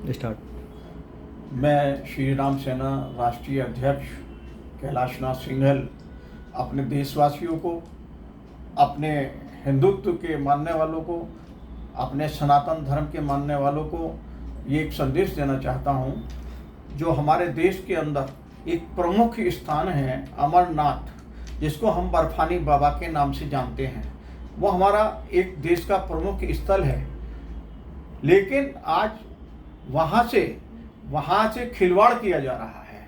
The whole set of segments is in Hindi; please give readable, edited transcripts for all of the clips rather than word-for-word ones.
स्टार्ट। मैं श्री राम सेना राष्ट्रीय अध्यक्ष कैलाशनाथ सिंघल अपने देशवासियों को, अपने हिंदुत्व के मानने वालों को, अपने सनातन धर्म के मानने वालों को ये एक संदेश देना चाहता हूँ। जो हमारे देश के अंदर एक प्रमुख स्थान है अमरनाथ, जिसको हम बर्फानी बाबा के नाम से जानते हैं, वो हमारा एक देश का प्रमुख स्थल है। लेकिन आज वहाँ से खिलवाड़ किया जा रहा है।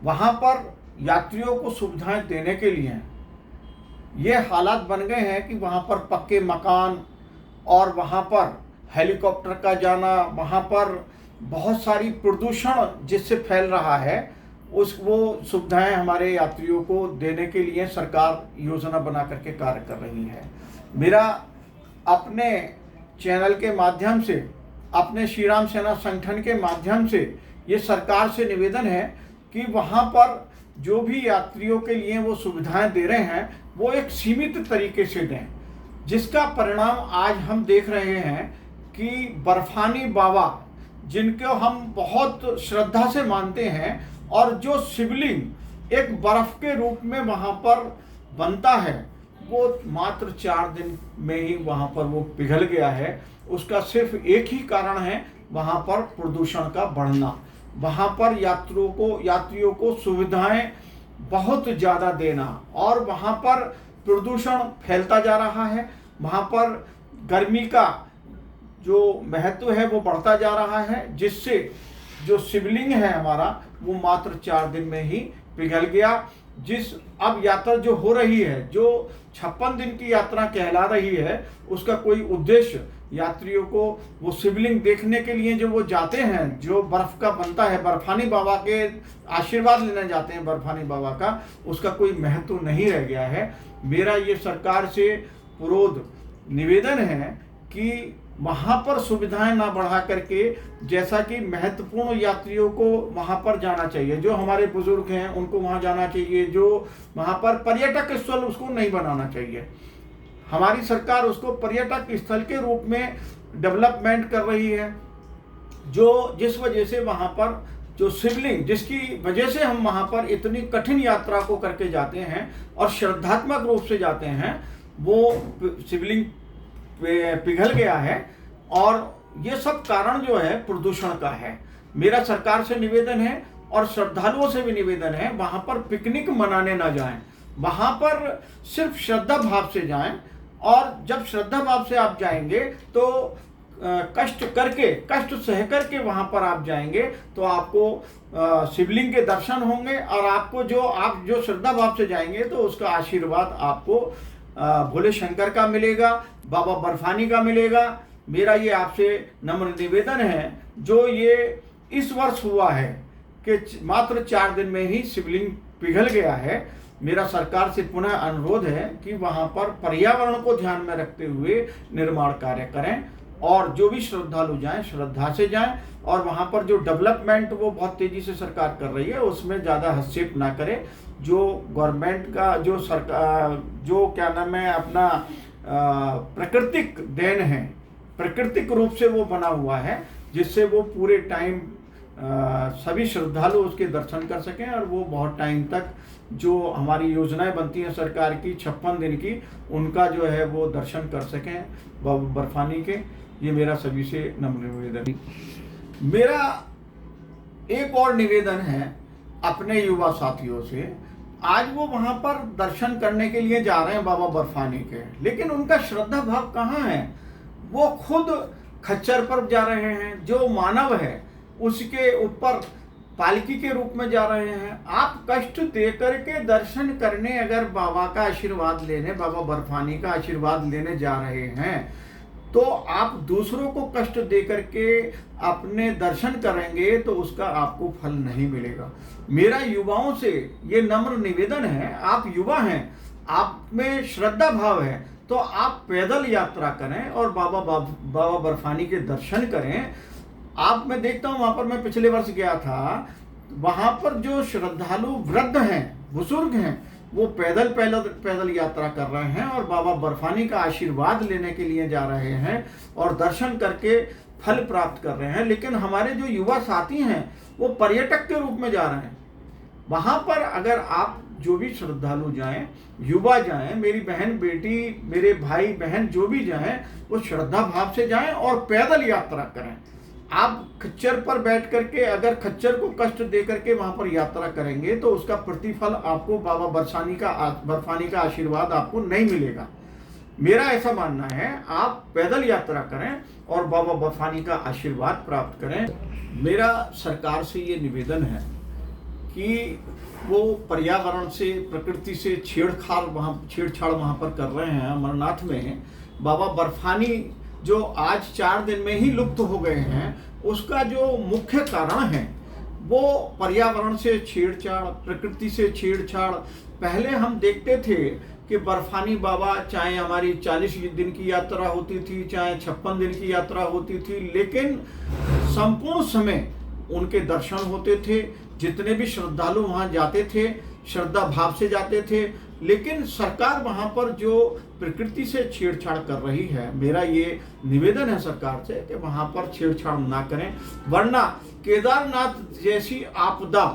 वहाँ पर यात्रियों को सुविधाएं देने के लिए ये हालात बन गए हैं कि वहाँ पर पक्के मकान और वहाँ पर हेलीकॉप्टर का जाना, वहाँ पर बहुत सारी प्रदूषण जिससे फैल रहा है, वो सुविधाएं हमारे यात्रियों को देने के लिए सरकार योजना बना करके कार्य कर रही है। मेरा अपने चैनल के माध्यम से, अपने श्री राम सेना संगठन के माध्यम से ये सरकार से निवेदन है कि वहाँ पर जो भी यात्रियों के लिए वो सुविधाएं दे रहे हैं वो एक सीमित तरीके से दें, जिसका परिणाम आज हम देख रहे हैं कि बर्फानी बाबा, जिनको हम बहुत श्रद्धा से मानते हैं, और जो शिवलिंग एक बर्फ के रूप में वहाँ पर बनता है, वो मात्र 4 दिन में ही वहाँ पर वो पिघल गया है। उसका सिर्फ एक ही कारण है, वहाँ पर प्रदूषण का बढ़ना। वहाँ पर यात्रियों को सुविधाएं बहुत ज़्यादा देना, और वहाँ पर प्रदूषण फैलता जा रहा है। वहाँ पर गर्मी का जो महत्व है वो बढ़ता जा रहा है, जिससे जो शिवलिंग है हमारा वो मात्र 4 दिन में ही पिघल गया। अब यात्रा जो हो रही है, जो 56 दिन की यात्रा कहला रही है, उसका कोई उद्देश्य यात्रियों को वो शिवलिंग देखने के लिए जो वो जाते हैं, जो बर्फ का बनता है, बर्फानी बाबा के आशीर्वाद लेने जाते हैं बर्फानी बाबा का, उसका कोई महत्व नहीं रह गया है। मेरा ये सरकार से पुरोध निवेदन है कि वहाँ पर सुविधाएं ना बढ़ा करके, जैसा कि महत्वपूर्ण यात्रियों को वहाँ पर जाना चाहिए, जो हमारे बुजुर्ग हैं उनको वहाँ जाना चाहिए, जो वहाँ पर पर्यटक स्थल उसको नहीं बनाना चाहिए। हमारी सरकार उसको पर्यटक स्थल के रूप में डेवलपमेंट कर रही है, जिस वजह से वहाँ पर जो शिवलिंग, जिसकी वजह से हम वहाँ पर इतनी कठिन यात्रा को करके जाते हैं और श्रद्धात्मक रूप से जाते हैं, वो शिवलिंग पिघल गया है। और ये सब कारण जो है प्रदूषण का है। मेरा सरकार से निवेदन है और श्रद्धालुओं से भी निवेदन है, वहाँ पर पिकनिक मनाने ना जाएं, वहाँ पर सिर्फ श्रद्धा भाव से जाएं। और जब श्रद्धा भाव से आप जाएंगे तो कष्ट सह करके वहाँ पर आप जाएंगे तो आपको शिवलिंग के दर्शन होंगे, और आपको आप जो श्रद्धा भाव से जाएंगे तो उसका आशीर्वाद आपको भोले शंकर का मिलेगा, बाबा बर्फानी का मिलेगा। मेरा ये आपसे नम्र निवेदन है, जो ये इस वर्ष हुआ है कि मात्र 4 दिन में ही शिवलिंग पिघल गया है, मेरा सरकार से पुनः अनुरोध है कि वहाँ पर पर्यावरण को ध्यान में रखते हुए निर्माण कार्य करें, और जो भी श्रद्धालु जाएं श्रद्धा से जाएं, और वहाँ पर जो डेवलपमेंट वो बहुत तेज़ी से सरकार कर रही है उसमें ज़्यादा हस्तक्षेप ना करें। जो गवर्नमेंट का जो सरकार जो क्या नाम है अपना प्राकृतिक देन है, प्राकृतिक रूप से वो बना हुआ है, जिससे वो पूरे टाइम सभी श्रद्धालु उसके दर्शन कर सकें, और वो बहुत टाइम तक जो हमारी योजनाएं बनती हैं सरकार की 56 दिन की, उनका जो है वो दर्शन कर सकें बाबा बर्फानी के। ये मेरा सभी से नम्र निवेदन। मेरा एक और निवेदन है अपने युवा साथियों से। आज वो वहाँ पर दर्शन करने के लिए जा रहे हैं बाबा बर्फानी के, लेकिन उनका श्रद्धा भाव कहाँ है? वो खुद खच्चर पर जा रहे हैं, जो मानव है उसके ऊपर पालकी के रूप में जा रहे हैं। आप कष्ट दे करके दर्शन करने, अगर बाबा का आशीर्वाद लेने, बाबा बर्फानी का आशीर्वाद लेने जा रहे हैं, तो आप दूसरों को कष्ट दे करके अपने दर्शन करेंगे तो उसका आपको फल नहीं मिलेगा। मेरा युवाओं से ये नम्र निवेदन है, आप युवा हैं, आप में श्रद्धा भाव है, तो आप पैदल यात्रा करें और बाबा बर्फानी के दर्शन करें। मैं देखता हूँ वहाँ पर, मैं पिछले वर्ष गया था, वहाँ पर जो श्रद्धालु वृद्ध हैं, बुजुर्ग हैं, वो पैदल यात्रा कर रहे हैं और बाबा बर्फानी का आशीर्वाद लेने के लिए जा रहे हैं, और दर्शन करके फल प्राप्त कर रहे हैं, लेकिन हमारे जो युवा साथी हैं वो पर्यटक के रूप में जा रहे हैं। वहाँ पर अगर आप जो भी श्रद्धालु जाएं, युवा जाएं, मेरी बहन बेटी, मेरे भाई बहन जो भी जाएं, वो श्रद्धा भाव से जाएं और पैदल यात्रा करें। आप खच्चर पर बैठ करके अगर खच्चर को कष्ट दे करके वहाँ पर यात्रा करेंगे तो उसका प्रतिफल आपको बाबा बर्फानी का आशीर्वाद आपको नहीं मिलेगा। मेरा ऐसा मानना है, आप पैदल यात्रा करें और बाबा बर्फानी का आशीर्वाद प्राप्त करें। मेरा सरकार से ये निवेदन है कि वो पर्यावरण से, प्रकृति से छेड़छाड़ वहाँ पर कर रहे हैं। अमरनाथ में बाबा बर्फानी जो आज 4 दिन में ही लुप्त हो गए हैं, उसका जो मुख्य कारण है वो पर्यावरण से छेड़छाड़, प्रकृति से छेड़छाड़। पहले हम देखते थे कि बर्फानी बाबा, चाहे हमारी 40 दिन की यात्रा होती थी, चाहे 56 दिन की यात्रा होती थी, लेकिन संपूर्ण समय उनके दर्शन होते थे। जितने भी श्रद्धालु वहाँ जाते थे श्रद्धा भाव से जाते थे, लेकिन सरकार वहाँ पर जो प्रकृति से छेड़छाड़ कर रही है, मेरा ये निवेदन है सरकार से कि वहाँ पर छेड़छाड़ ना करें, वरना केदारनाथ जैसी आपदा,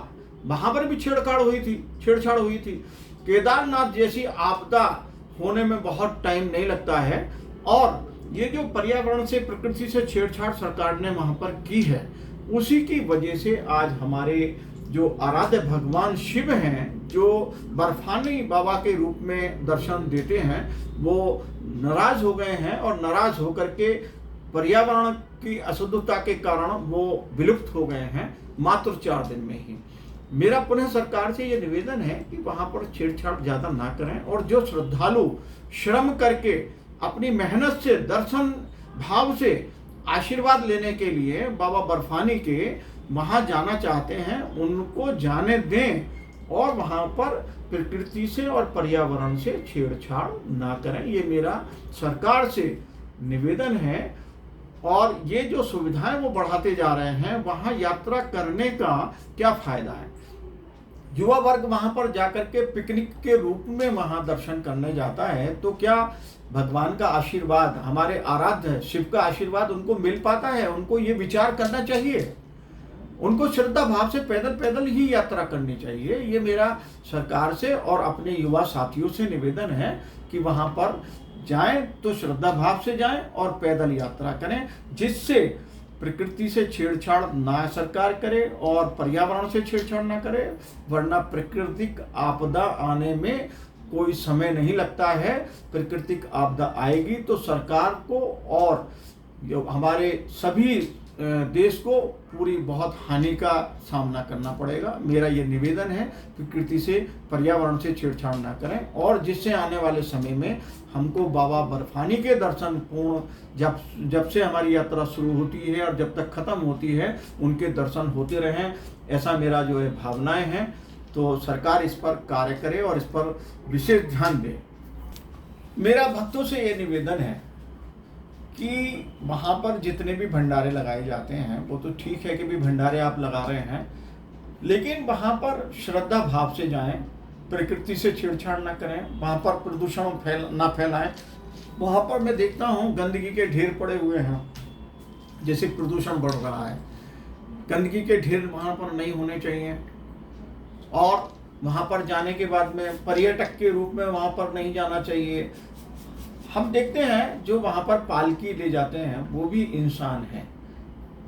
वहाँ पर भी छेड़छाड़ हुई थी। केदारनाथ जैसी आपदा होने में बहुत टाइम नहीं लगता है, और ये जो पर्यावरण से, प्रकृति से छेड़छाड़ सरकार ने वहाँ पर की है, उसी की वजह से आज हमारे जो आराध्य भगवान शिव हैं, जो बर्फानी बाबा के रूप में दर्शन देते हैं, वो नाराज हो गए हैं और नाराज होकर के पर्यावरण की अशुद्धता के कारण वो विलुप्त हो गए हैं मात्र 4 दिन में ही। मेरा पुनः सरकार से ये निवेदन है कि वहाँ पर छेड़छाड़ ज़्यादा ना करें, और जो श्रद्धालु श्रम करके अपनी मेहनत से, दर्शन भाव से आशीर्वाद लेने के लिए बाबा बर्फानी के वहाँ जाना चाहते हैं, उनको जाने दें और वहाँ पर प्रकृति से और पर्यावरण से छेड़छाड़ ना करें। ये मेरा सरकार से निवेदन है। और ये जो सुविधाएं वो बढ़ाते जा रहे हैं, वहाँ यात्रा करने का क्या फायदा है? युवा वर्ग वहाँ पर जाकर के पिकनिक के रूप में वहाँ दर्शन करने जाता है, तो क्या भगवान का आशीर्वाद, हमारे आराध्य शिव का आशीर्वाद उनको मिल पाता है? उनको ये विचार करना चाहिए। उनको श्रद्धा भाव से पैदल ही यात्रा करनी चाहिए। ये मेरा सरकार से और अपने युवा साथियों से निवेदन है कि वहाँ पर जाएं तो श्रद्धा भाव से जाएं और पैदल यात्रा करें, जिससे प्रकृति से छेड़छाड़ ना सरकार करे और पर्यावरण से छेड़छाड़ ना करे, वरना प्राकृतिक आपदा आने में कोई समय नहीं लगता है। प्राकृतिक आपदा आएगी तो सरकार को और हमारे सभी देश को पूरी बहुत हानि का सामना करना पड़ेगा। मेरा ये निवेदन है, प्रकृति से, पर्यावरण से छेड़छाड़ ना करें, और जिससे आने वाले समय में हमको बाबा बर्फानी के दर्शन पूर्ण जब से हमारी यात्रा शुरू होती है और जब तक ख़त्म होती है, उनके दर्शन होते रहें, ऐसा मेरा जो है भावनाएं हैं। तो सरकार इस पर कार्य करे और इस पर विशेष ध्यान दे। मेरा भक्तों से ये निवेदन है कि वहाँ पर जितने भी भंडारे लगाए जाते हैं, वो तो ठीक है कि भी भंडारे आप लगा रहे हैं, लेकिन वहाँ पर श्रद्धा भाव से जाएं, प्रकृति से छेड़छाड़ ना करें, वहाँ पर प्रदूषण ना फैलाएं। वहाँ पर मैं देखता हूँ गंदगी के ढेर पड़े हुए हैं, जैसे प्रदूषण बढ़ रहा है, गंदगी के ढेर वहाँ पर नहीं होने चाहिए। और वहाँ पर जाने के बाद में पर्यटक के रूप में वहाँ पर नहीं जाना चाहिए। हम देखते हैं जो वहाँ पर पालकी ले जाते हैं वो भी इंसान हैं।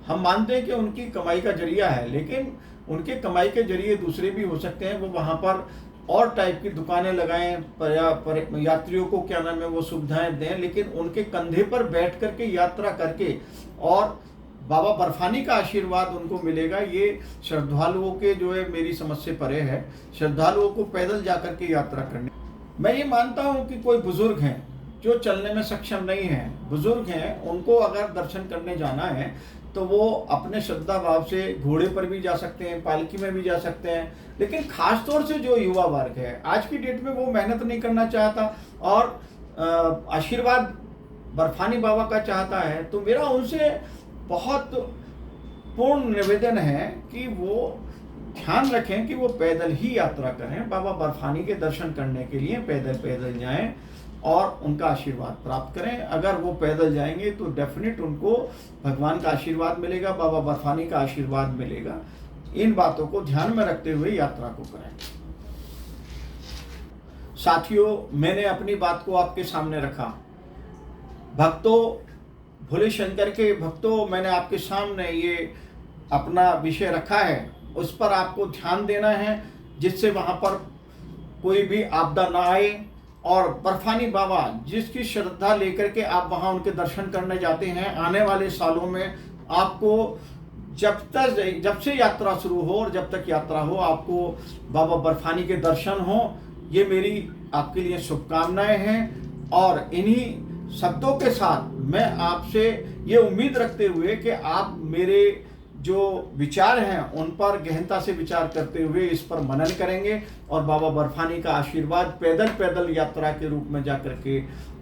हम मानते हैं कि उनकी कमाई का जरिया है, लेकिन उनके कमाई के जरिए दूसरे भी हो सकते हैं। वो वहाँ पर और टाइप की दुकानें लगाएं, यात्रियों को क्या नाम है वो सुविधाएं दें, लेकिन उनके कंधे पर बैठ करके यात्रा करके और बाबा बर्फानी का आशीर्वाद उनको मिलेगा। ये श्रद्धालुओं के जो है मेरी समझ से परे है, श्रद्धालुओं को पैदल जाकर के यात्रा करने। मैं ये मानता हूँ कि कोई बुजुर्ग हैं जो चलने में सक्षम नहीं हैं, बुजुर्ग हैं, उनको अगर दर्शन करने जाना है तो वो अपने श्रद्धा भाव से घोड़े पर भी जा सकते हैं, पालकी में भी जा सकते हैं। लेकिन खास तौर से जो युवा वर्ग है आज की डेट में वो मेहनत नहीं करना चाहता और आशीर्वाद बर्फानी बाबा का चाहता है, तो मेरा उनसे बहुत पूर्ण निवेदन है कि वो ध्यान रखें कि वो पैदल ही यात्रा करें। बाबा बर्फानी के दर्शन करने के लिए पैदल जाएं और उनका आशीर्वाद प्राप्त करें। अगर वो पैदल जाएंगे तो डेफिनेट उनको भगवान का आशीर्वाद मिलेगा, बाबा बर्फानी का आशीर्वाद मिलेगा। इन बातों को ध्यान में रखते हुए यात्रा को करें। साथियों, मैंने अपनी बात को आपके सामने रखा। भक्तों, भोले शंकर के भक्तों, मैंने आपके सामने ये अपना विषय रखा है, उस पर आपको ध्यान देना है जिससे वहाँ पर कोई भी आपदा ना आए। और बर्फानी बाबा जिसकी श्रद्धा लेकर के आप वहाँ उनके दर्शन करने जाते हैं, आने वाले सालों में आपको जब से यात्रा शुरू हो और जब तक यात्रा हो, आपको बाबा बर्फानी के दर्शन हो। ये मेरी आपके लिए शुभकामनाएं हैं। और इन्हीं शब्दों के साथ मैं आपसे ये उम्मीद रखते हुए कि आप मेरे जो विचार हैं उन पर गहनता से विचार करते हुए इस पर मनन करेंगे और बाबा बर्फानी का आशीर्वाद पैदल पैदल यात्रा के रूप में जाकर के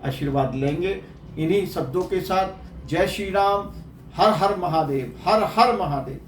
आशीर्वाद लेंगे। इन्हीं शब्दों के साथ जय श्री राम, हर हर महादेव, हर हर महादेव।